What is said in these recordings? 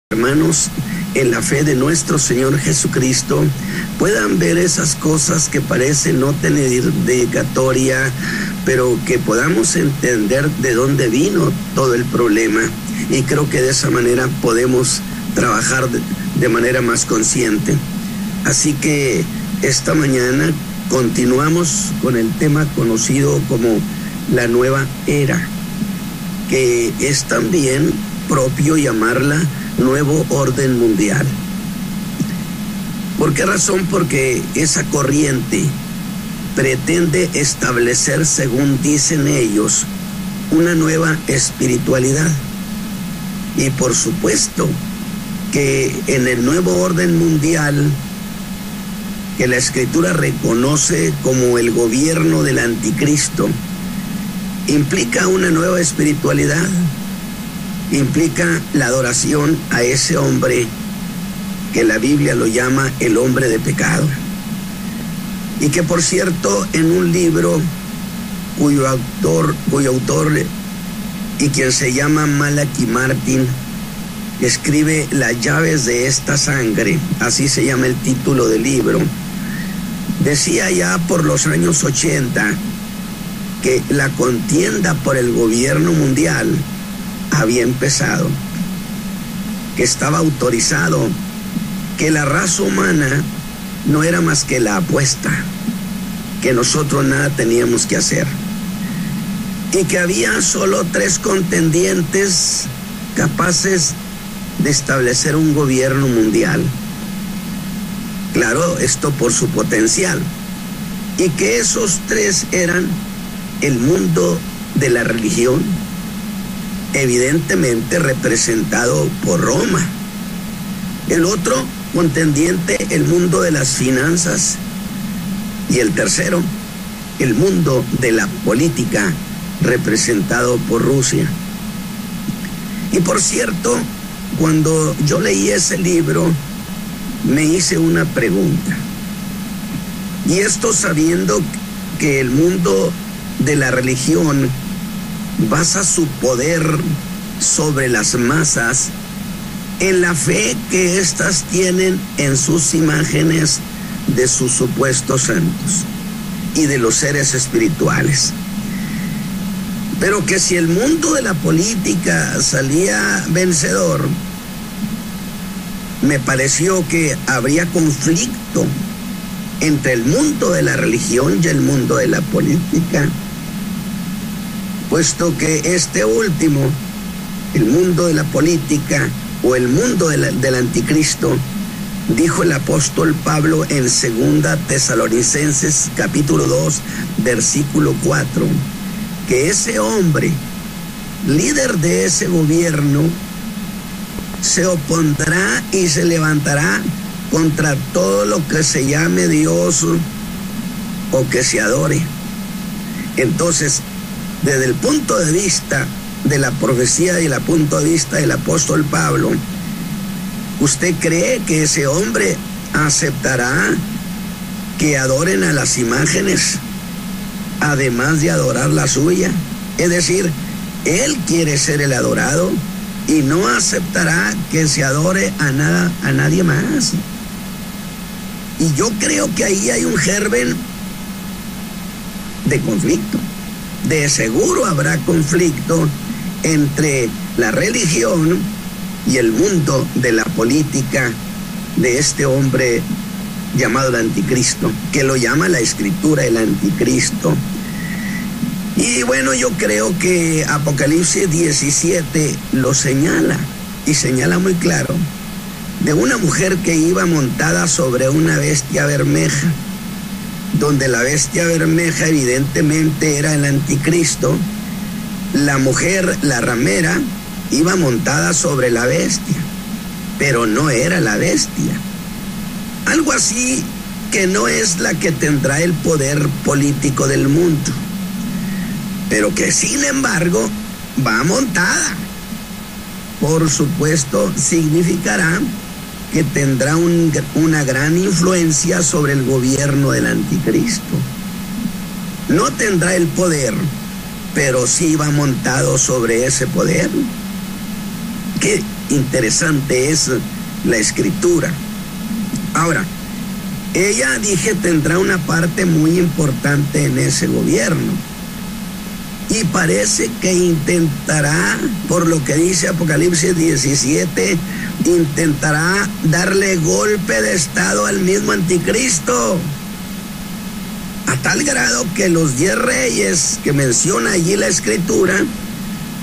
hermanos en la fe de nuestro Señor Jesucristo puedan ver esas cosas que parecen no tener dedicatoria, pero que podamos entender de dónde vino todo el problema, y creo que de esa manera podemos trabajar de manera más consciente. Así que esta mañana continuamos con el tema conocido como la nueva era, que es también propio llamarla nuevo orden mundial. ¿Por qué razón? Porque esa corriente pretende establecer, según dicen ellos, una nueva espiritualidad. Y por supuesto que en el nuevo orden mundial, que la Escritura reconoce como el gobierno del anticristo, implica una nueva espiritualidad, implica la adoración a ese hombre que la Biblia lo llama el hombre de pecado. Y que, por cierto, en un libro cuyo autor y quien se llama Malachi Martin escribe Las llaves de esta sangre, así se llama el título del libro, decía ya por los años 80 que la contienda por el gobierno mundial había empezado, que estaba autorizado, que la raza humana no era más que la apuesta, que nosotros nada teníamos que hacer, y que había solo 3 contendientes capaces de establecer un gobierno mundial. Claro, esto por su potencial, y que esos 3 eran el mundo de la religión, evidentemente representado por Roma; el otro contendiente, el mundo de las finanzas; y el tercero, el mundo de la política, representado por Rusia. Y por cierto, cuando yo leí ese libro, me hice una pregunta, y esto sabiendo que el mundo de la religión basa su poder sobre las masas en la fe que éstas tienen en sus imágenes de sus supuestos santos y de los seres espirituales. Pero que si el mundo de la política salía vencedor, me pareció que habría conflicto entre el mundo de la religión y el mundo de la política, puesto que este último, el mundo de la política o el mundo del anticristo, dijo el apóstol Pablo en 2 Tesalonicenses capítulo 2 versículo 4, que ese hombre, líder de ese gobierno, se opondrá y se levantará contra todo lo que se llame Dios o que se adore. Entonces, desde el punto de vista de la profecía y el punto de vista del apóstol Pablo, ¿usted cree que ese hombre aceptará que adoren a las imágenes, además de adorar la suya? Es decir, él quiere ser el adorado y no aceptará que se adore a nadie más. Y yo creo que ahí hay un germen de conflicto. De seguro habrá conflicto entre la religión y el mundo de la política de este hombre llamado el anticristo, que lo llama la Escritura el anticristo. Y bueno, yo creo que Apocalipsis 17 lo señala, y señala muy claro, de una mujer que iba montada sobre una bestia bermeja, donde la bestia bermeja evidentemente era el anticristo. La mujer, la ramera, iba montada sobre la bestia, pero no era la bestia. Algo así que no es la que tendrá el poder político del mundo, pero que sin embargo va montada. Por supuesto, significará que tendrá una gran influencia sobre el gobierno del anticristo. No tendrá el poder, pero sí va montado sobre ese poder, que interesante es la escritura. Ahora, ella, dije, tendrá una parte muy importante en ese gobierno. Y parece que intentará, por lo que dice Apocalipsis 17, intentará darle golpe de estado al mismo anticristo. A tal grado que los 10 reyes que menciona allí la escritura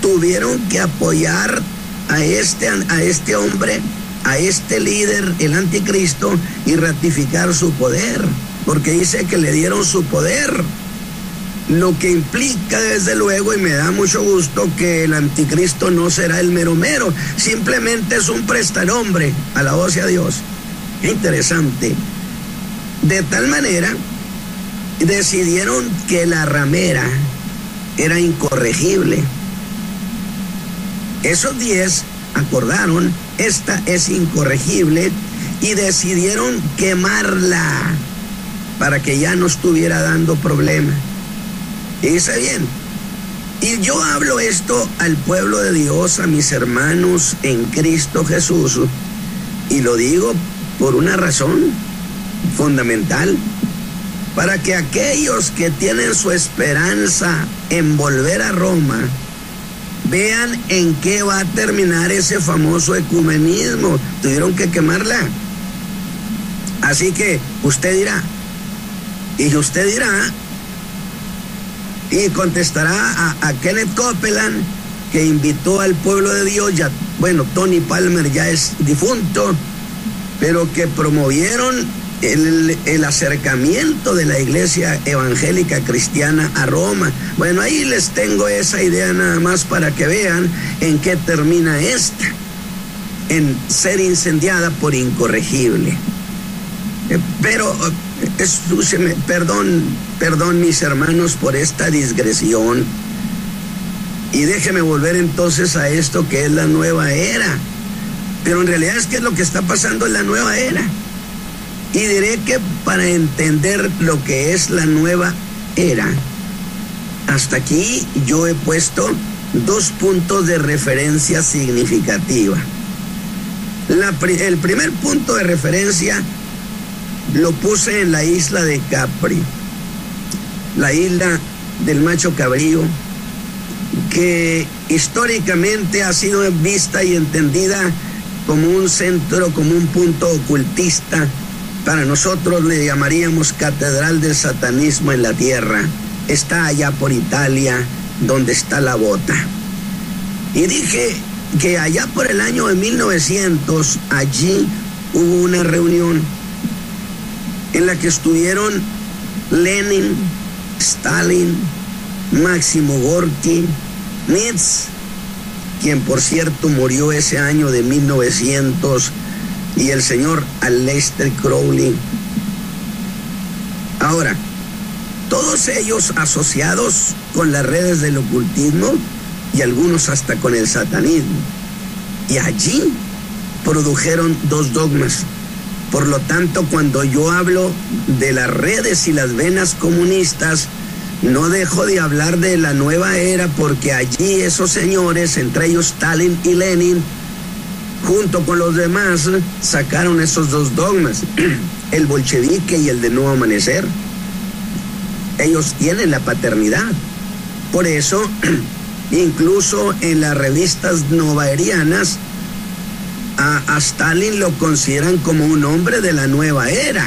tuvieron que apoyar a este hombre, a este líder, el anticristo, y ratificar su poder, porque dice que le dieron su poder, lo que implica desde luego, y me da mucho gusto, que el anticristo no será el mero mero, simplemente es un prestanombre, alabado sea Dios. Qué interesante. De tal manera, decidieron que la ramera era incorregible. Esos 10 acordaron, esta es incorregible, y decidieron quemarla para que ya no estuviera dando problema. Y dice bien, y yo hablo esto al pueblo de Dios, a mis hermanos en Cristo Jesús, y lo digo por una razón fundamental, para que aquellos que tienen su esperanza en volver a Roma vean en qué va a terminar ese famoso ecumenismo. Tuvieron que quemarla. Así que usted dirá, y contestará a Kenneth Copeland, que invitó al pueblo de Dios, ya, bueno, Tony Palmer ya es difunto, pero que promovieron el acercamiento de la iglesia evangélica cristiana a Roma. Bueno, ahí les tengo esa idea nada más para que vean en qué termina esta, en ser incendiada por incorregible. Pero, escúcheme, perdón mis hermanos por esta digresión, y déjeme volver entonces a esto que es la nueva era. Pero en realidad es que lo que está pasando en la nueva era. Y diré que para entender lo que es la nueva era, hasta aquí yo he puesto 2 puntos de referencia significativa. El primer punto de referencia lo puse en la isla de Capri, la isla del macho cabrío, que históricamente ha sido vista y entendida como un centro, como un punto ocultista. Para nosotros le llamaríamos catedral del satanismo en la tierra. Está allá por Italia, donde está la bota. Y dije que allá por el año de 1900, allí hubo una reunión en la que estuvieron Lenin, Stalin, Máximo Gorki, Nietzsche, quien por cierto murió ese año de 1900, y el señor Aleister Crowley. Ahora, todos ellos asociados con las redes del ocultismo y algunos hasta con el satanismo. Y allí produjeron 2 dogmas. Por lo tanto, cuando yo hablo de las redes y las venas comunistas, no dejo de hablar de la nueva era, porque allí esos señores, entre ellos Stalin y Lenin, junto con los demás, sacaron esos 2 dogmas, el bolchevique y el de nuevo amanecer. Ellos tienen la paternidad. Por eso, incluso en las revistas novaerianas, a Stalin lo consideran como un hombre de la nueva era.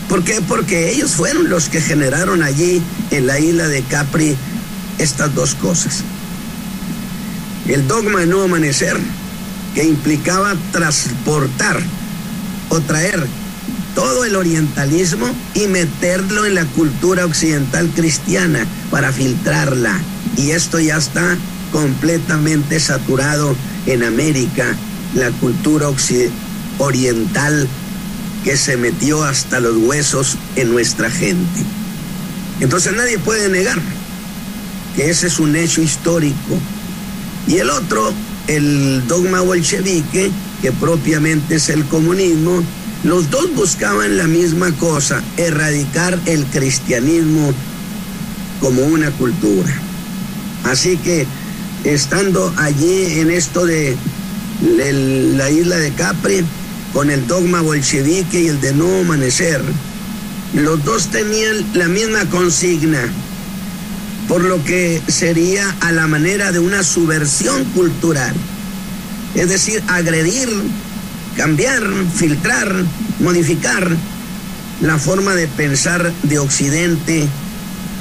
¿Por qué? Porque ellos fueron los que generaron allí, en la isla de Capri, estas 2 cosas. El dogma de nuevo amanecer, que implicaba transportar o traer todo el orientalismo y meterlo en la cultura occidental cristiana para filtrarla. Y esto ya está completamente saturado en América, la cultura oriental que se metió hasta los huesos en nuestra gente. Entonces nadie puede negar que ese es un hecho histórico. Y el otro, el dogma bolchevique, que propiamente es el comunismo, los 2 buscaban la misma cosa, erradicar el cristianismo como una cultura. Así que, estando allí en esto de la isla de Capri, con el dogma bolchevique y el de no amanecer. Los dos tenían la misma consigna, por lo que sería a la manera de una subversión cultural. Es decir, agredir, cambiar, filtrar, modificar la forma de pensar de Occidente,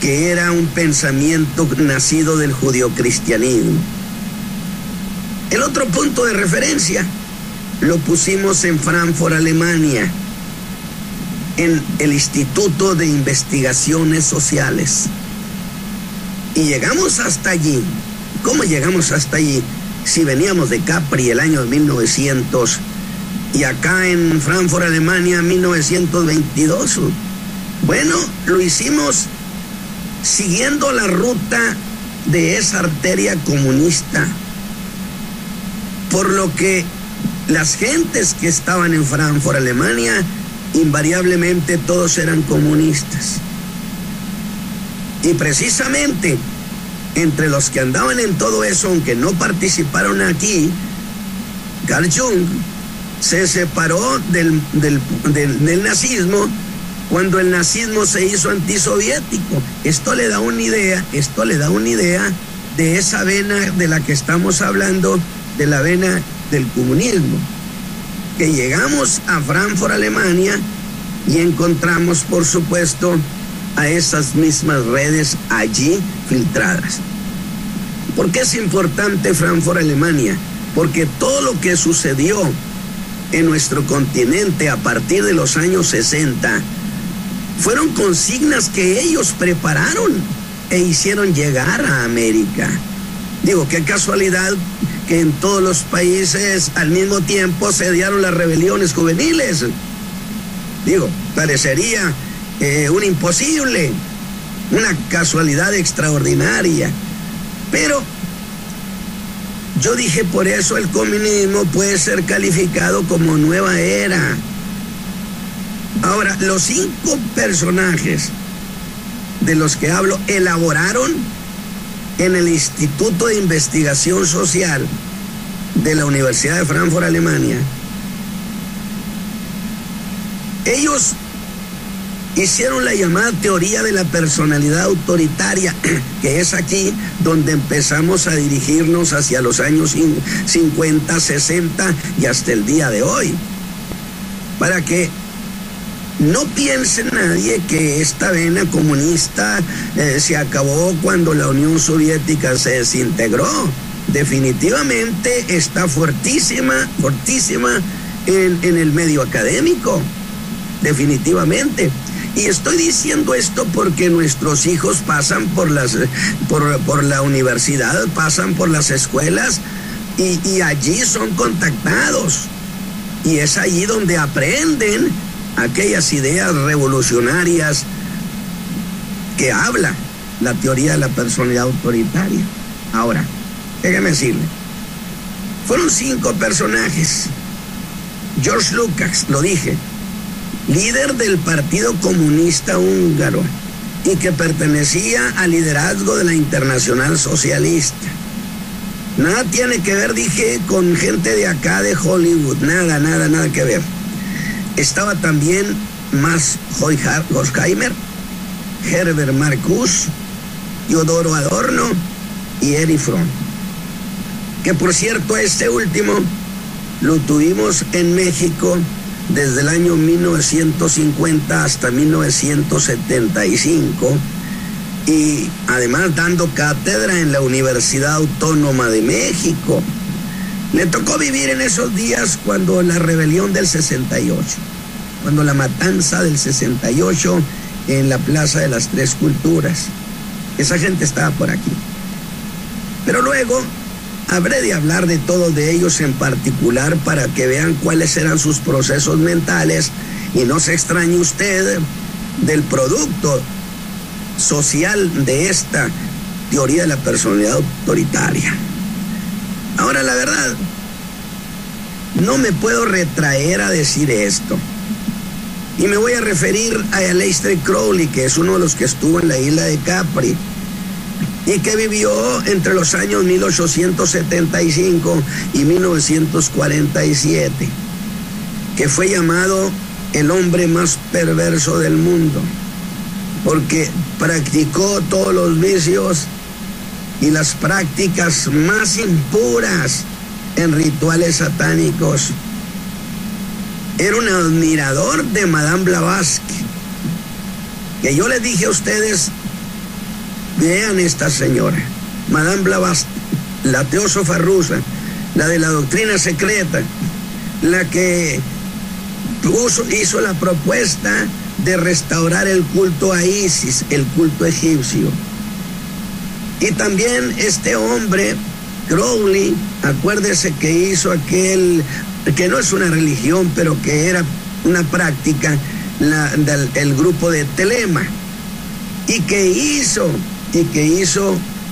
que era un pensamiento nacido del judeocristianismo. El otro punto de referencia lo pusimos en Frankfurt, Alemania, en el Instituto de Investigaciones Sociales. Y llegamos hasta allí. ¿Cómo llegamos hasta allí? Si veníamos de Capri el año 1900 y acá en Frankfurt, Alemania, 1922. Bueno, lo hicimos siguiendo la ruta de esa arteria comunista, por lo que las gentes que estaban en Frankfurt, Alemania, invariablemente todos eran comunistas. Y precisamente entre los que andaban en todo eso, aunque no participaron aquí, Carl Jung se separó del nazismo cuando el nazismo se hizo antisoviético. Esto le da una idea de esa vena de la que estamos hablando, de la vena del comunismo. Que llegamos a Frankfurt, Alemania, y encontramos, por supuesto, a esas mismas redes allí filtradas. ¿Por qué es importante Frankfurt, Alemania? Porque todo lo que sucedió en nuestro continente a partir de los años 60 fueron consignas que ellos prepararon e hicieron llegar a América. Digo, qué casualidad que en todos los países al mismo tiempo se dieron las rebeliones juveniles. Digo, parecería un imposible, una casualidad extraordinaria. Pero yo dije, por eso el comunismo puede ser calificado como nueva era. Ahora, los 5 personajes de los que hablo elaboraron en el Instituto de Investigación Social de la Universidad de Frankfurt, Alemania. Ellos hicieron la llamada teoría de la personalidad autoritaria, que es aquí donde empezamos a dirigirnos hacia los años 50, 60 y hasta el día de hoy. Para que no piense nadie que esta vena comunista se acabó cuando la Unión Soviética se desintegró. Definitivamente está fuertísima en el medio académico. Definitivamente. Y estoy diciendo esto porque nuestros hijos pasan por la universidad, pasan por las escuelas y allí son contactados. Y es allí donde aprenden aquellas ideas revolucionarias que habla la teoría de la personalidad autoritaria. Ahora, déjeme decirle, fueron 5 personajes. George Lukács, lo dije, líder del Partido Comunista Húngaro y que pertenecía al liderazgo de la Internacional Socialista. Nada tiene que ver, dije, con gente de acá de Hollywood, nada que ver. Estaba también Max Horkheimer, Herbert Marcuse, Teodoro Adorno y Erich Fromm. Que por cierto, este último lo tuvimos en México desde el año 1950 hasta 1975 y además dando cátedra en la Universidad Autónoma de México. Le tocó vivir en esos días cuando la rebelión del 68, cuando la matanza del 68 en la Plaza de las Tres Culturas. Esa gente estaba por aquí. Pero luego habré de hablar de todos de ellos en particular para que vean cuáles eran sus procesos mentales y no se extrañe usted del producto social de esta teoría de la personalidad autoritaria. Ahora, la verdad, no me puedo retraer a decir esto. Y me voy a referir a Aleister Crowley, que es uno de los que estuvo en la isla de Capri. y que vivió entre los años 1875 y 1947, que fue llamado el hombre más perverso del mundo, porque practicó todos los vicios y las prácticas más impuras en rituales satánicos. Era un admirador de Madame Blavatsky, que yo les dije a ustedes, vean esta señora, Madame Blavatsky, la teósofa rusa, la de la doctrina secreta, la que hizo la propuesta de restaurar el culto a Isis, el culto egipcio. Y también este hombre, Crowley, acuérdese que hizo aquel, que no es una religión, pero que era una práctica, el grupo de Telema, y que hizo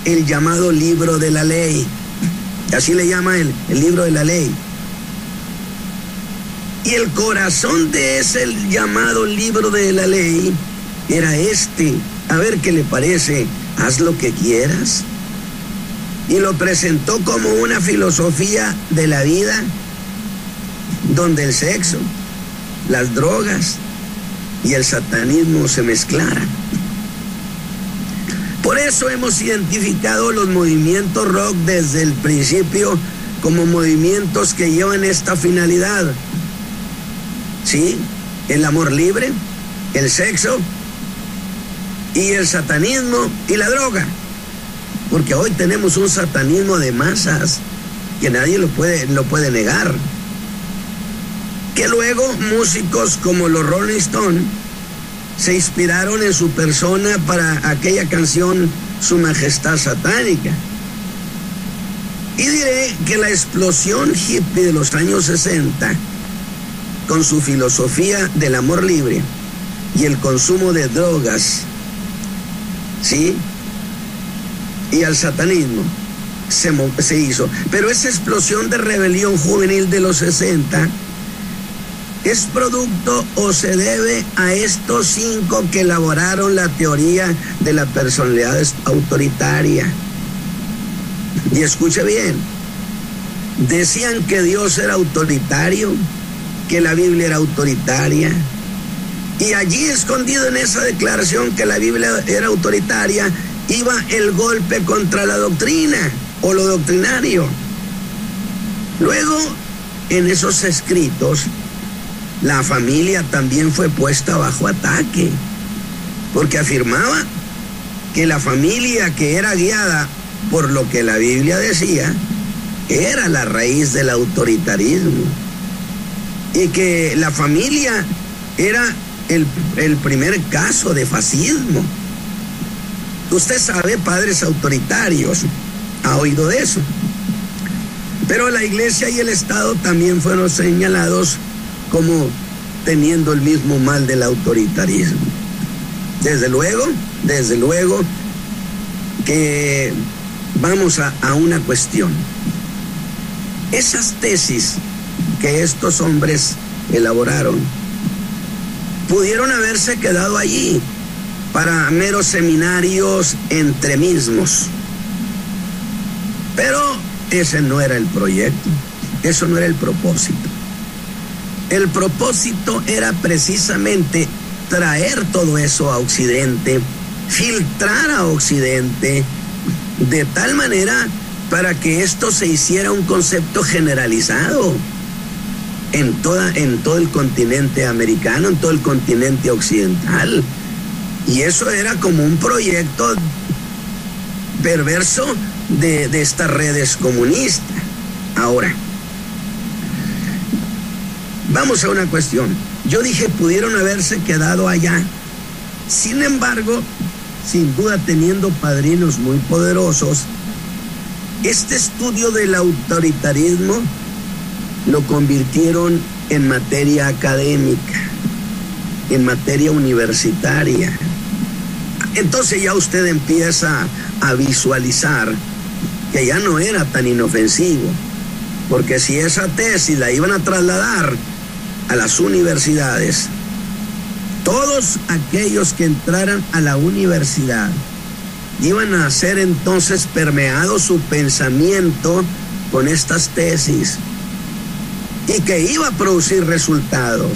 el llamado libro de la ley, así le llama el libro de la ley. Y el corazón de ese llamado libro de la ley era este, a ver qué le parece, haz lo que quieras. Y lo presentó como una filosofía de la vida donde el sexo, las drogas y el satanismo se mezclaran. Por eso hemos identificado los movimientos rock desde el principio como movimientos que llevan esta finalidad. ¿Sí? El amor libre, el sexo y el satanismo y la droga. Porque hoy tenemos un satanismo de masas que nadie lo puede negar. Que luego músicos como los Rolling Stones se inspiraron en su persona para aquella canción Su Majestad Satánica. Y diré que la explosión hippie de los años 60, con su filosofía del amor libre y el consumo de drogas, ¿sí?, y al satanismo, se hizo. Pero esa explosión de rebelión juvenil de los 60 es producto o se debe a estos 5 que elaboraron la teoría de la personalidad autoritaria. Y escuche bien, decían que Dios era autoritario, que la Biblia era autoritaria, y allí escondido en esa declaración que la Biblia era autoritaria iba el golpe contra la doctrina o lo doctrinario. Luego, en esos escritos, la familia también fue puesta bajo ataque, porque afirmaba que la familia que era guiada por lo que la Biblia decía era la raíz del autoritarismo, y que la familia era el primer caso de fascismo. Usted sabe, padres autoritarios, ha oído de eso. Pero la iglesia y el Estado también fueron señalados como teniendo el mismo mal del autoritarismo. Desde luego que vamos a una cuestión. Esas tesis que estos hombres elaboraron pudieron haberse quedado allí para meros seminarios entre mismos. Pero ese no era el proyecto, eso no era el propósito. El propósito era precisamente traer todo eso a Occidente, filtrar a Occidente, de tal manera para que esto se hiciera un concepto generalizado en todo el continente americano, en todo el continente occidental. Y eso era como un proyecto perverso de estas redes comunistas. Ahora, vamos a una cuestión. Yo dije, pudieron haberse quedado allá. Sin embargo, sin duda teniendo padrinos muy poderosos, este estudio del autoritarismo lo convirtieron en materia académica, en materia universitaria. Entonces ya usted empieza a visualizar que ya no era tan inofensivo, porque si esa tesis la iban a trasladar a las universidades, todos aquellos que entraran a la universidad iban a ser entonces permeado su pensamiento con estas tesis y que iba a producir resultados.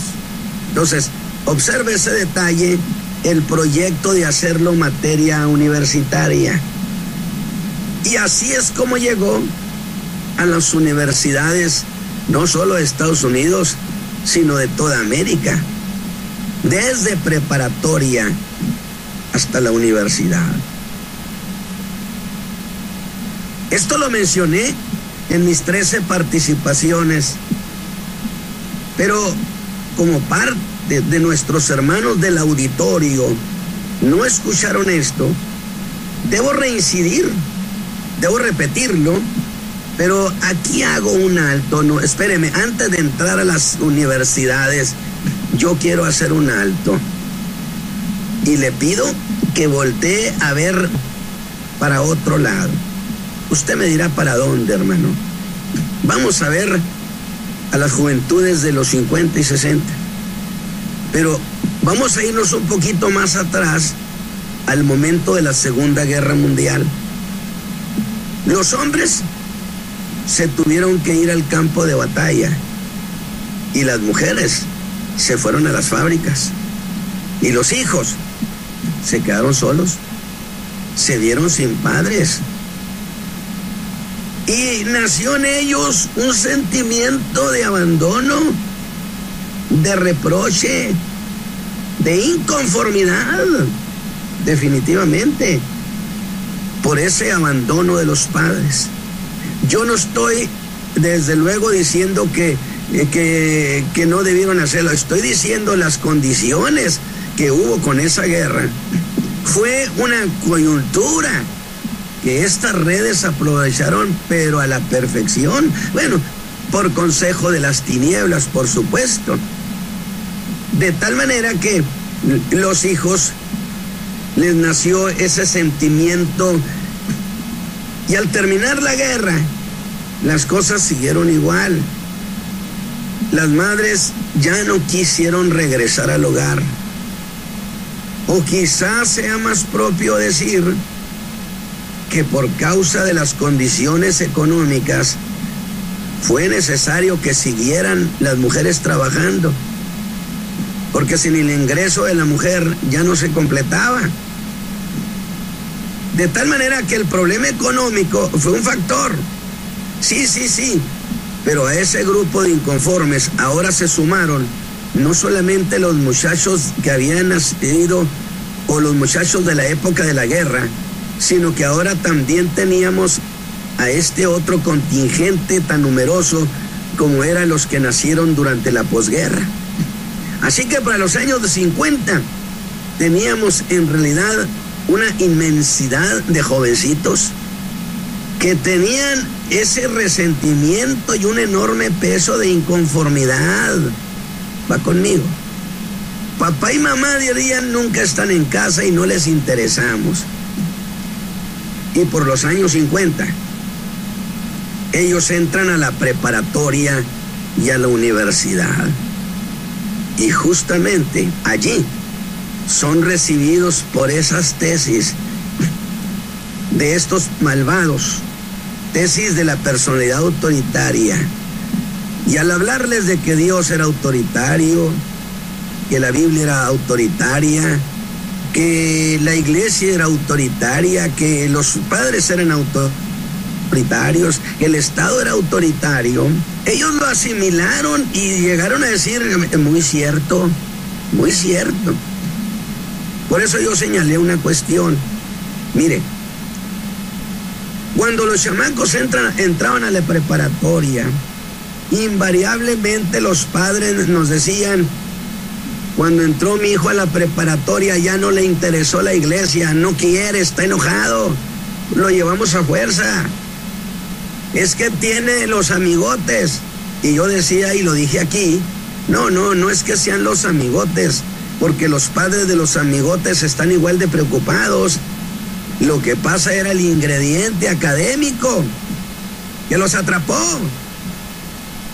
Entonces, observe ese detalle, el proyecto de hacerlo materia universitaria. Y así es como llegó a las universidades, no solo de Estados Unidos, sino de toda América, desde preparatoria hasta la universidad. Esto lo mencioné en mis 13 participaciones, pero como parte de nuestros hermanos del auditorio no escucharon esto, debo reincidir, debo repetirlo, pero aquí hago un alto. No, espéreme, antes de entrar a las universidades, yo quiero hacer un alto y le pido que voltee a ver para otro lado. Usted me dirá para dónde, hermano. Vamos a ver a las juventudes de los 50 y 60. Pero vamos a irnos un poquito más atrás, al momento de la Segunda Guerra Mundial. Los hombres se tuvieron que ir al campo de batalla y las mujeres se fueron a las fábricas y los hijos se quedaron solos, se vieron sin padres. Y nació en ellos un sentimiento de abandono, de reproche, de inconformidad, definitivamente, por ese abandono de los padres. Yo no estoy, desde luego, diciendo que no debieron hacerlo. Estoy diciendo las condiciones que hubo con esa guerra. Fue una coyuntura que estas redes aprovecharon, pero a la perfección. Bueno, por consejo de las tinieblas, por supuesto. De tal manera que los hijos les nació ese sentimiento, y al terminar la guerra, las cosas siguieron igual. Las madres ya no quisieron regresar al hogar. O quizás sea más propio decir que por causa de las condiciones económicas fue necesario que siguieran las mujeres trabajando, porque sin el ingreso de la mujer ya no se completaba. De tal manera que el problema económico fue un factor. Sí, pero a ese grupo de inconformes ahora se sumaron no solamente los muchachos que habían nacido o los muchachos de la época de la guerra, sino que ahora también teníamos a este otro contingente tan numeroso como eran los que nacieron durante la posguerra. Así que para los años de 50 teníamos en realidad una inmensidad de jovencitos que tenían ese resentimiento y un enorme peso de inconformidad. Va conmigo. Papá y mamá dirían nunca están en casa y no les interesamos. Y por los años 50, ellos entran a la preparatoria y a la universidad. Y justamente allí son recibidos por esas tesis de estos malvados, tesis de la personalidad autoritaria. Y al hablarles de que Dios era autoritario, que la Biblia era autoritaria, que la iglesia era autoritaria, que los padres eran autoritarios, que el Estado era autoritario, ellos lo asimilaron y llegaron a decir, muy cierto, muy cierto. Por eso yo señalé una cuestión. Mire, cuando los chamacos entraban a la preparatoria, invariablemente los padres nos decían, cuando entró mi hijo a la preparatoria ya no le interesó la iglesia, no quiere, está enojado, lo llevamos a fuerza, es que tiene los amigotes. Y yo decía, y lo dije aquí, no es que sean los amigotes, porque los padres de los amigotes están igual de preocupados. Lo que pasa era el ingrediente académico que los atrapó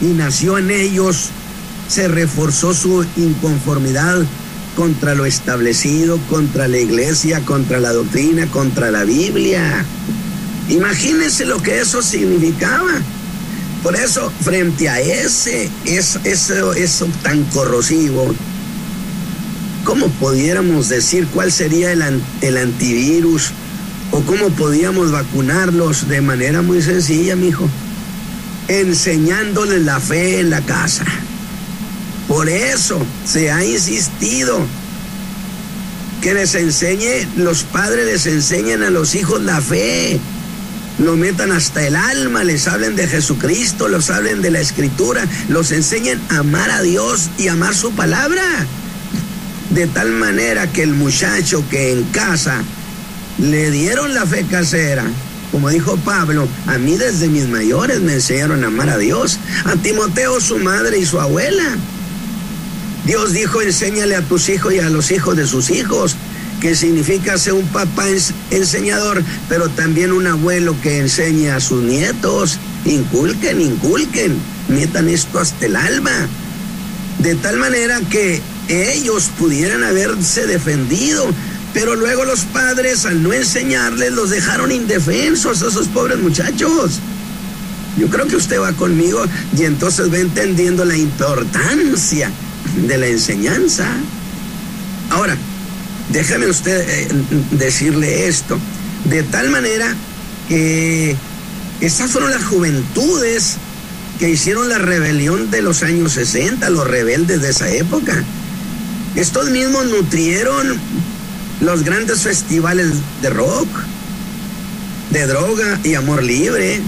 y nació en ellos, se reforzó su inconformidad contra lo establecido, contra la iglesia, contra la doctrina, contra la Biblia. Imagínense lo que eso significaba. Por eso, frente a eso tan corrosivo, ¿cómo pudiéramos decir cuál sería el antivirus? ¿O cómo podíamos vacunarlos? De manera muy sencilla, mijo, enseñándoles la fe en la casa. Por eso se ha insistido que los padres les enseñen a los hijos la fe, lo metan hasta el alma, les hablen de Jesucristo, los hablen de la Escritura, los enseñen a amar a Dios y amar su palabra, de tal manera que el muchacho que en casa le dieron la fe casera, como dijo Pablo, a mí desde mis mayores me enseñaron a amar a Dios, a Timoteo su madre y su abuela. Dios dijo, enséñale a tus hijos y a los hijos de sus hijos, que significa ser un papá enseñador, pero también un abuelo que enseñe a sus nietos. Inculquen, metan esto hasta el alma, de tal manera que ellos pudieran haberse defendido, pero luego los padres, al no enseñarles, los dejaron indefensos a esos pobres muchachos. Yo creo que usted va conmigo y entonces va entendiendo la importancia de la enseñanza. Ahora, déjame usted decirle esto, de tal manera que estas fueron las juventudes que hicieron la rebelión de los años 60, los rebeldes de esa época. Estos mismos nutrieron los grandes festivales de rock, de droga y amor libre.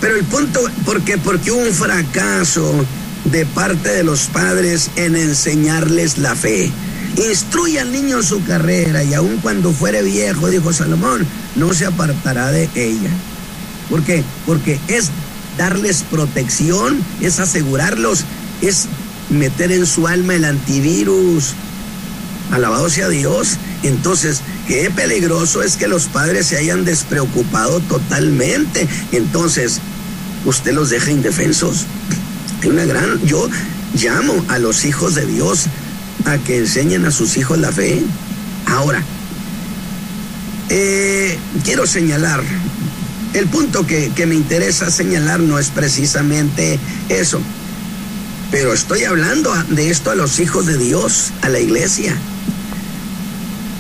Pero el punto, porque hubo un fracaso de parte de los padres en enseñarles la fe. Instruye al niño en su carrera, y aun cuando fuere viejo, dijo Salomón, no se apartará de ella. ¿Por qué? Porque es darles protección, es asegurarlos, es meter en su alma el antivirus. Alabado sea Dios. Entonces, qué peligroso es que los padres se hayan despreocupado totalmente. Entonces, usted los deja indefensos. Yo llamo a los hijos de Dios a que enseñen a sus hijos la fe. Ahora, quiero señalar, el punto que me interesa señalar no es precisamente eso, pero estoy hablando de esto a los hijos de Dios, a la iglesia.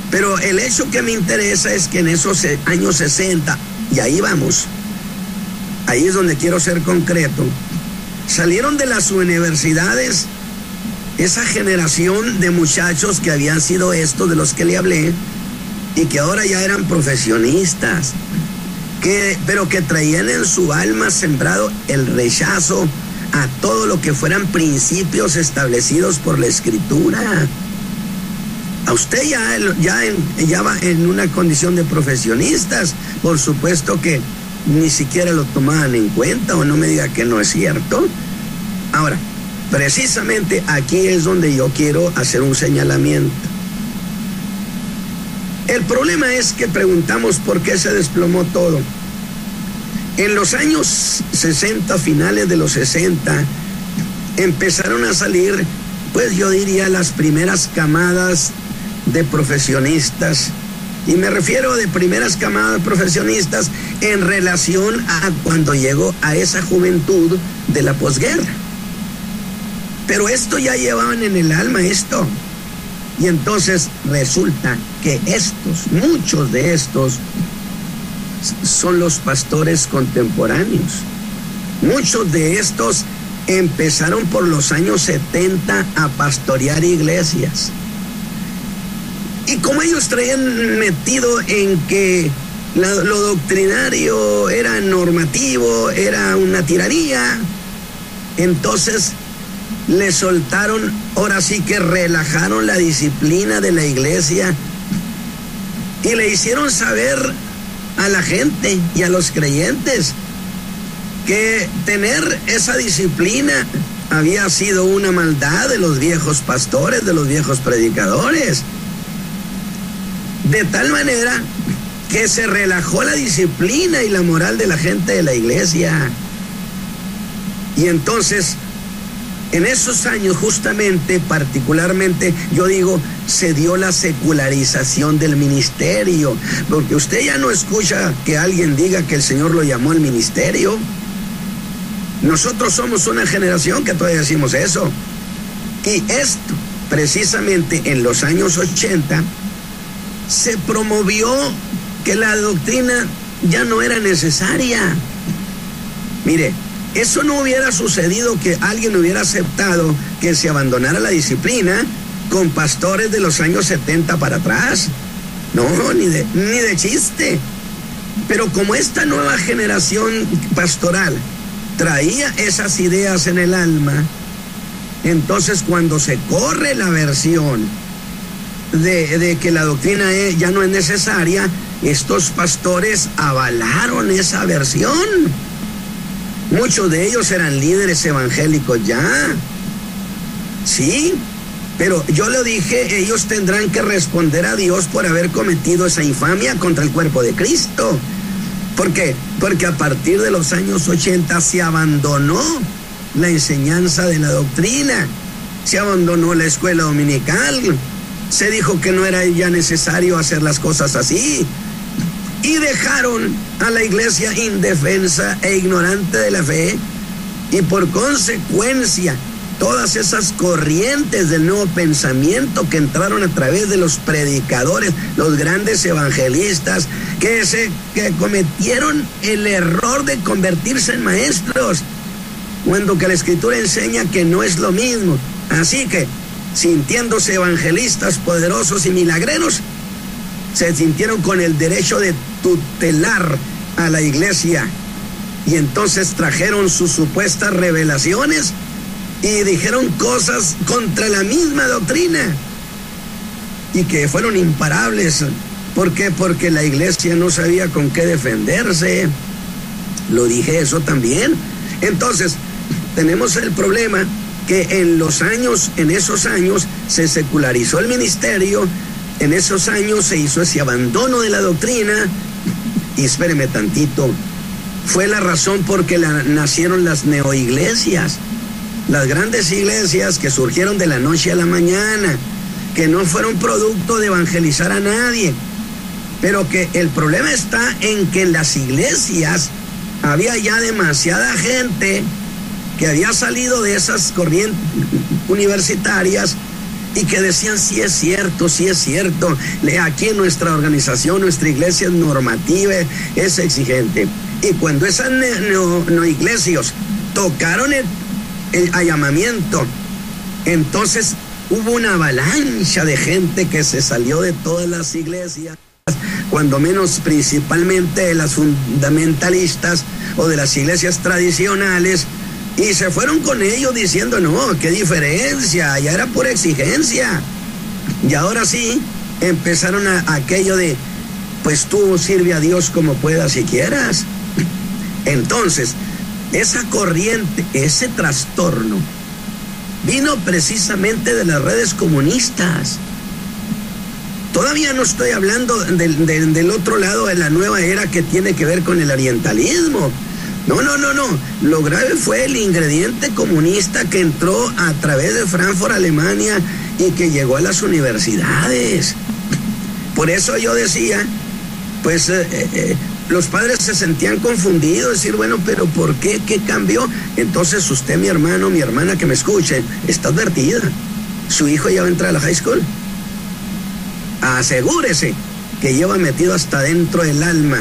Pero el hecho que me interesa es que en esos años 60, y ahí vamos, ahí es donde quiero ser concreto, salieron de las universidades esa generación de muchachos que habían sido estos de los que le hablé y que ahora ya eran profesionistas, pero que traían en su alma sembrado el rechazo a todo lo que fueran principios establecidos por la Escritura. A usted ya va en una condición de profesionistas, por supuesto que ni siquiera lo tomaban en cuenta, o no me diga que no es cierto. Ahora, precisamente aquí es donde yo quiero hacer un señalamiento. El problema es que preguntamos por qué se desplomó todo. En los años 60, finales de los 60, empezaron a salir, pues yo diría, las primeras camadas de profesionistas. Y me refiero de primeras camadas profesionistas en relación a cuando llegó a esa juventud de la posguerra. Pero esto ya llevaban en el alma esto. Y entonces resulta que muchos de estos, son los pastores contemporáneos. Muchos de estos empezaron por los años 70 a pastorear iglesias. Y como ellos traían metido en que lo doctrinario era normativo, era una tiranía, entonces le soltaron, ahora sí que relajaron la disciplina de la iglesia y le hicieron saber a la gente y a los creyentes que tener esa disciplina había sido una maldad de los viejos pastores, de los viejos predicadores. De tal manera que se relajó la disciplina y la moral de la gente de la iglesia. Y entonces En esos años, justamente, particularmente, yo digo, se dio la secularización del ministerio, porque usted ya no escucha que alguien diga que el Señor lo llamó al ministerio. Nosotros somos una generación que todavía decimos eso. Y esto, precisamente en los años 80, se promovió que la doctrina ya no era necesaria. Mire, eso no hubiera sucedido que alguien hubiera aceptado que se abandonara la disciplina con pastores de los años 70 para atrás. No, ni de chiste. Pero como esta nueva generación pastoral traía esas ideas en el alma, entonces cuando se corre la versión de que la doctrina ya no es necesaria, estos pastores avalaron esa versión. Muchos de ellos eran líderes evangélicos ya. Sí, pero yo le dije, ellos tendrán que responder a Dios por haber cometido esa infamia contra el cuerpo de Cristo. ¿Por qué? Porque a partir de los años 80 se abandonó la enseñanza de la doctrina, se abandonó la escuela dominical, se dijo que no era ya necesario hacer las cosas así, y dejaron a la iglesia indefensa e ignorante de la fe, y por consecuencia todas esas corrientes del nuevo pensamiento que entraron a través de los predicadores, los grandes evangelistas, que cometieron el error de convertirse en maestros, cuando que la Escritura enseña que no es lo mismo. Así que, sintiéndose evangelistas poderosos y milagreros, se sintieron con el derecho de tutelar a la iglesia, y entonces trajeron sus supuestas revelaciones y dijeron cosas contra la misma doctrina, y que fueron imparables. ¿Por qué? Porque la iglesia no sabía con qué defenderse. Lo dije eso también. Entonces, tenemos el problema que en esos años se secularizó el ministerio, en esos años se hizo ese abandono de la doctrina, y espéreme tantito, fue la razón por que nacieron las neoiglesias, las grandes iglesias que surgieron de la noche a la mañana, que no fueron producto de evangelizar a nadie, pero que el problema está en que en las iglesias había ya demasiada gente que había salido de esas corrientes universitarias y que decían, sí es cierto, aquí en nuestra organización, nuestra iglesia es normativa, es exigente. Y cuando esas no iglesias tocaron el llamamiento, entonces hubo una avalancha de gente que se salió de todas las iglesias, cuando menos principalmente de las fundamentalistas o de las iglesias tradicionales, y se fueron con ellos diciendo, no, qué diferencia, ya era pura exigencia. Y ahora sí, empezaron aquello de, pues tú sirve a Dios como puedas y quieras. Entonces, esa corriente, ese trastorno, vino precisamente de las redes comunistas. Todavía no estoy hablando del otro lado de la nueva era que tiene que ver con el orientalismo. No. Lo grave fue el ingrediente comunista que entró a través de Frankfurt, Alemania, y que llegó a las universidades. Por eso yo decía, pues los padres se sentían confundidos, decir, bueno, pero ¿por qué? ¿Qué cambió? Entonces usted, mi hermano, mi hermana que me escuche, está advertida. Su hijo ya va a entrar a la high school. Asegúrese que lleva metido hasta dentro del alma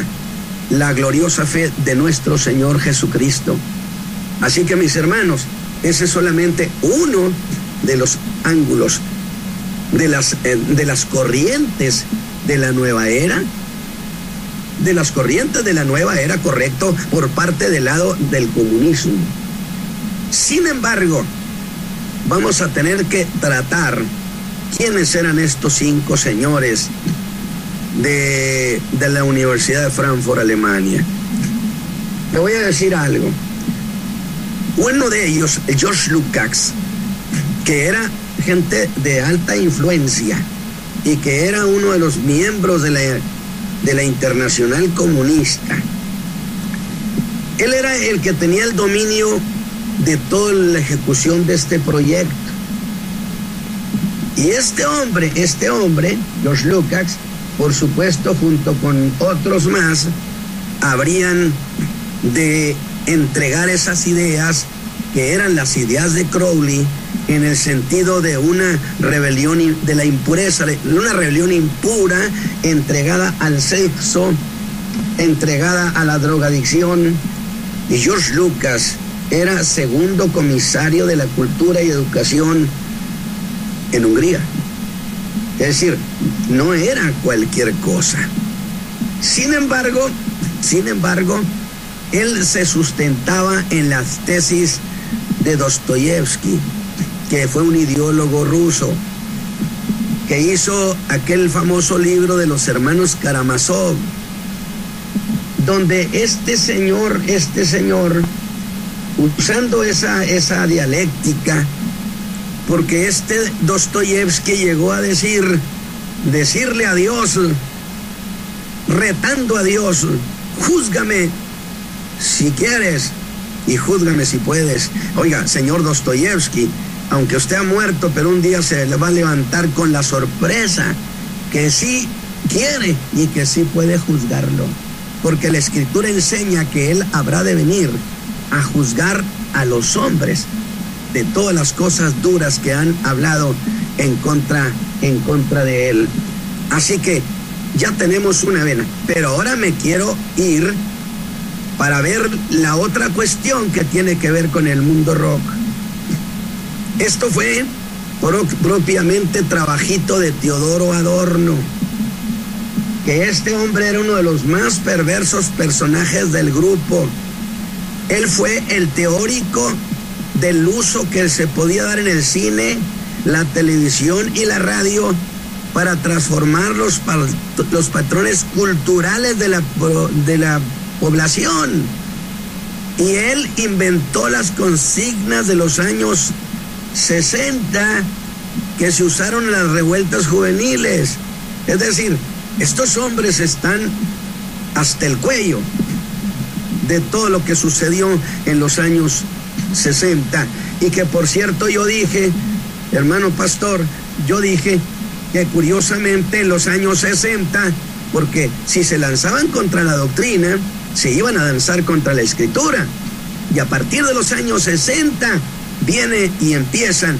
la gloriosa fe de nuestro Señor Jesucristo. Así que, mis hermanos, ese es solamente uno de los ángulos de las corrientes de la nueva era, correcto, por parte del lado del comunismo. Sin embargo, vamos a tener que tratar quiénes eran estos 5 señores de la Universidad de Frankfurt, Alemania. Le voy a decir algo. Uno de ellos, George Lukács, que era gente de alta influencia y que era uno de los miembros de la Internacional Comunista. Él era el que tenía el dominio de toda la ejecución de este proyecto. Y este hombre, George Lucas, por supuesto, junto con otros más, habrían de entregar esas ideas, que eran las ideas de Crowley, en el sentido de una rebelión de la impureza, de una rebelión impura, entregada al sexo, entregada a la drogadicción. Y George Lucas era segundo comisario de la cultura y educación en Hungría. Es decir, no era cualquier cosa. Sin embargo, él se sustentaba en las tesis de Dostoyevsky, que fue un ideólogo ruso, que hizo aquel famoso libro de los hermanos Karamazov, donde este señor, usando esa dialéctica, porque Dostoyevsky llegó a decirle a Dios, retando a Dios: júzgame si quieres y júzgame si puedes. Oiga, señor Dostoyevsky, aunque usted ha muerto, pero un día se le va a levantar con la sorpresa que sí quiere y que sí puede juzgarlo, porque la Escritura enseña que él habrá de venir a juzgar a los hombres de todas las cosas duras que han hablado en contra de él. Así que ya tenemos una vena, pero ahora me quiero ir para ver la otra cuestión que tiene que ver con el mundo rock. Esto fue propiamente trabajito de Teodoro Adorno, que este hombre era uno de los más perversos personajes del grupo. Él fue el teórico del uso que se podía dar en el cine, la televisión y la radio para transformar los patrones culturales de la población. Y él inventó las consignas de los años 60 que se usaron en las revueltas juveniles. Es decir, estos hombres están hasta el cuello de todo lo que sucedió en los años 60. Y que, por cierto, yo dije, hermano pastor, que curiosamente en los años 60, porque si se lanzaban contra la doctrina, se iban a lanzar contra la Escritura. Y a partir de los años 60 viene y empiezan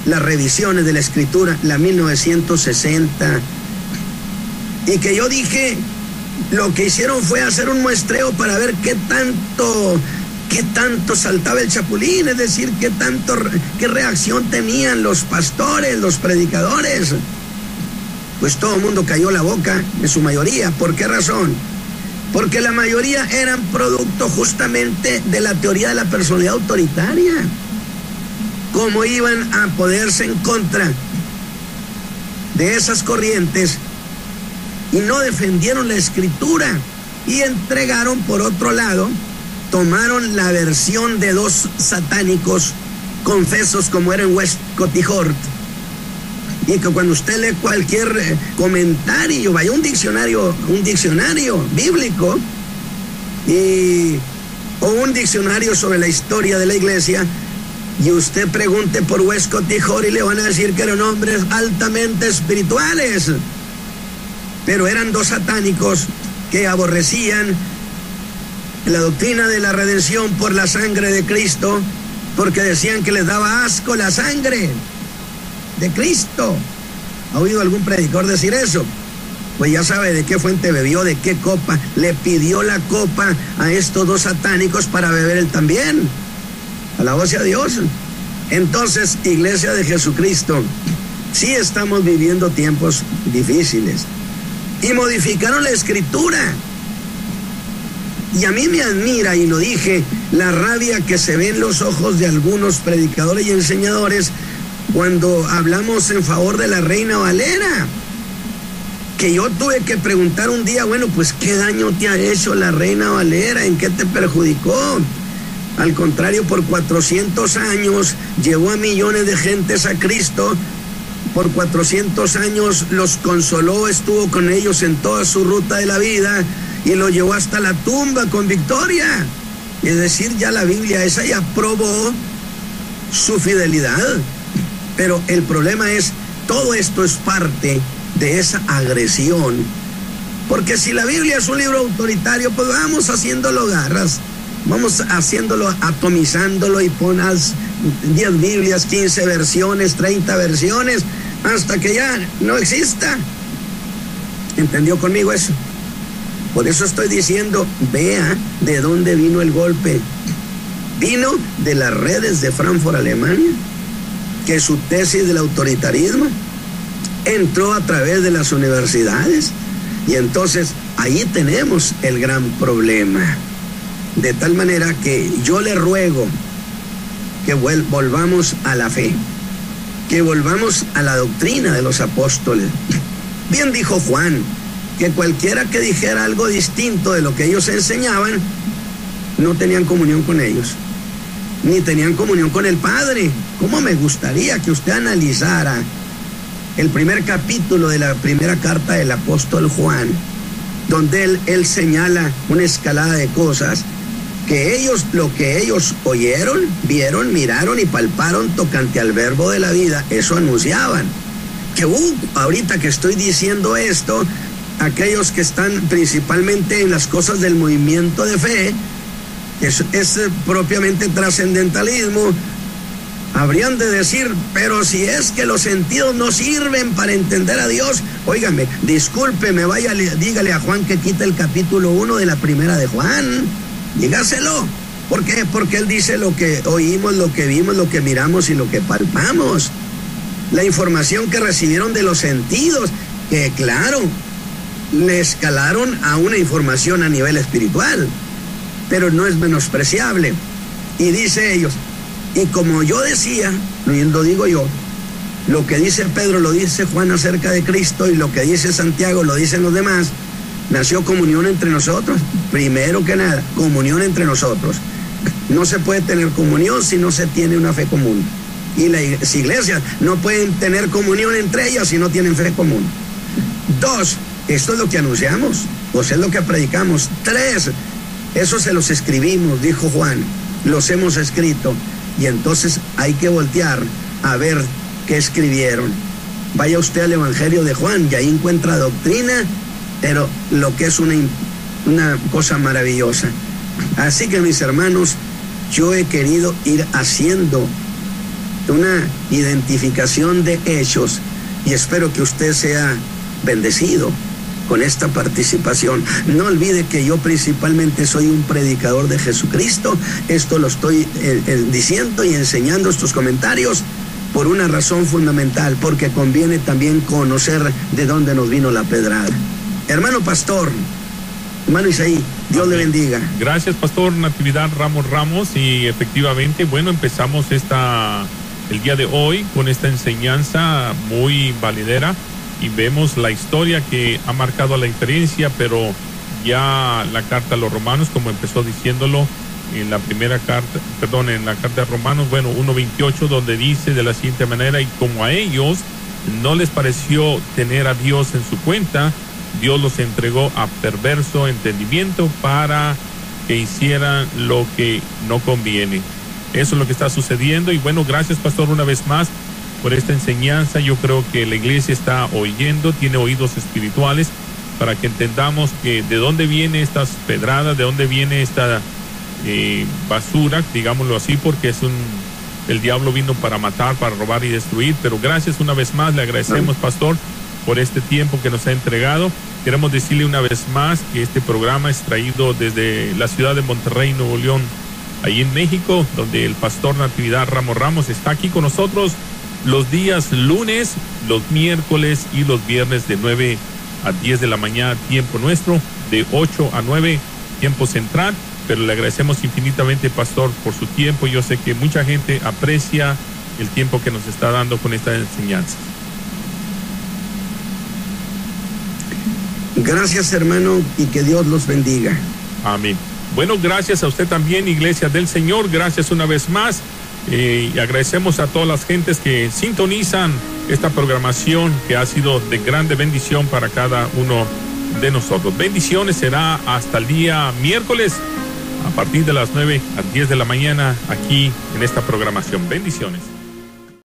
las revisiones de la Escritura, la 1960. Y que yo dije, lo que hicieron fue hacer un muestreo para ver qué tanto saltaba el chapulín, es decir, qué reacción tenían los pastores, los predicadores. Pues todo el mundo cayó la boca, en su mayoría. ¿Por qué razón? Porque la mayoría eran producto justamente de la teoría de la personalidad autoritaria. ¿Cómo iban a ponerse en contra de esas corrientes? Y no defendieron la Escritura y entregaron, por otro lado, tomaron la versión de dos satánicos confesos como eran Westcott y Hort, y que cuando usted lee cualquier comentario, vaya un diccionario bíblico o un diccionario sobre la historia de la iglesia, y usted pregunte por Westcott y Hort y le van a decir que eran hombres altamente espirituales, pero eran dos satánicos que aborrecían la doctrina de la redención por la sangre de Cristo, porque decían que les daba asco la sangre de Cristo. ¿Ha oído algún predicador decir eso? Pues ya sabe de qué fuente bebió, de qué copa. Le pidió la copa a estos dos satánicos para beber él también. Alabado sea Dios. Entonces, Iglesia de Jesucristo, sí estamos viviendo tiempos difíciles. Y modificaron la Escritura. Y a mí me admira, y lo dije, la rabia que se ve en los ojos de algunos predicadores y enseñadores cuando hablamos en favor de la Reina Valera. Que yo tuve que preguntar un día, bueno, pues ¿qué daño te ha hecho la Reina Valera? ¿En qué te perjudicó? Al contrario, por 400 años llevó a millones de gentes a Cristo. Por 400 años los consoló, estuvo con ellos en toda su ruta de la vida y lo llevó hasta la tumba con victoria. Es decir, ya la Biblia esa ya probó su fidelidad. Pero el problema es, todo esto es parte de esa agresión. Porque si la Biblia es un libro autoritario, pues vamos haciéndolo garras, vamos haciéndolo, atomizándolo, y ponas 10 Biblias, 15 versiones, 30 versiones, hasta que ya no exista. ¿Entendió conmigo eso? Por eso estoy diciendo, vea de dónde vino el golpe. Vino de las redes de Frankfurt, Alemania, que su tesis del autoritarismo entró a través de las universidades, y entonces ahí tenemos el gran problema. De tal manera que yo le ruego que volvamos a la fe, que volvamos a la doctrina de los apóstoles. Bien dijo Juan, que cualquiera que dijera algo distinto de lo que ellos enseñaban, no tenían comunión con ellos, ni tenían comunión con el Padre. ¿Cómo me gustaría que usted analizara el primer capítulo de la primera carta del apóstol Juan, donde él señala una escalada de cosas que ellos, lo que ellos oyeron, vieron, miraron y palparon tocante al verbo de la vida, eso anunciaban. Que ahorita que estoy diciendo esto, aquellos que están principalmente en las cosas del movimiento de fe, es propiamente trascendentalismo, habrían de decir, pero si es que los sentidos no sirven para entender a Dios, óigame, discúlpeme, dígale a Juan que quite el capítulo 1 de la primera de Juan, dígaselo. ¿Por qué? Porque él dice lo que oímos, lo que vimos, lo que miramos y lo que palpamos. La información que recibieron de los sentidos, que claro, le escalaron a una información a nivel espiritual, pero no es menospreciable. Y dice ellos, y como yo decía, lo digo yo, lo que dice Pedro lo dice Juan acerca de Cristo, y lo que dice Santiago lo dicen los demás, nació comunión entre nosotros. Primero que nada, comunión entre nosotros. No se puede tener comunión si no se tiene una fe común. Y las iglesias no pueden tener comunión entre ellas si no tienen fe común. 2, esto es lo que anunciamos, o sea, es lo que predicamos. 3, eso se los escribimos, dijo Juan, los hemos escrito. Y entonces hay que voltear a ver qué escribieron. Vaya usted al Evangelio de Juan y ahí encuentra doctrina, pero lo que es una cosa maravillosa. Así que, mis hermanos, yo he querido ir haciendo una identificación de hechos, y espero que usted sea bendecido con esta participación. No olvide que yo principalmente soy un predicador de Jesucristo. Esto lo estoy diciendo y enseñando estos comentarios por una razón fundamental, porque conviene también conocer de dónde nos vino la pedrada. Hermano pastor, hermano Isaí, Dios le bendiga. Gracias, pastor Natividad Ramos, y efectivamente, bueno, empezamos el día de hoy con esta enseñanza muy validera, y vemos la historia que ha marcado la diferencia, pero ya la carta a los Romanos, como empezó diciéndolo en la primera carta, en la carta de Romanos, 1:28, donde dice de la siguiente manera: y como a ellos no les pareció tener a Dios en su cuenta, Dios los entregó a perverso entendimiento para que hicieran lo que no conviene. Eso es lo que está sucediendo. Y bueno, gracias, pastor, una vez más por esta enseñanza. Yo creo que la iglesia está oyendo, tiene oídos espirituales, para que entendamos que de dónde viene estas pedradas, de dónde viene esta basura, digámoslo así, porque el diablo vino para matar, para robar y destruir. Pero gracias una vez más, le agradecemos, pastor, por este tiempo que nos ha entregado. Queremos decirle una vez más que este programa es traído desde la ciudad de Monterrey, Nuevo León, ahí en México, donde el pastor Natividad Ramos está aquí con nosotros los días lunes, los miércoles y los viernes de 9 a 10 de la mañana, tiempo nuestro, de 8 a 9, tiempo central. Pero le agradecemos infinitamente, pastor, por su tiempo. Yo sé que mucha gente aprecia el tiempo que nos está dando con esta enseñanza. Gracias, hermano, y que Dios los bendiga. Amén. Bueno, gracias a usted también, Iglesia del Señor. Gracias una vez más. Y agradecemos a todas las gentes que sintonizan esta programación, que ha sido de grande bendición para cada uno de nosotros. Bendiciones, será hasta el día miércoles a partir de las 9 a 10 de la mañana aquí en esta programación. Bendiciones.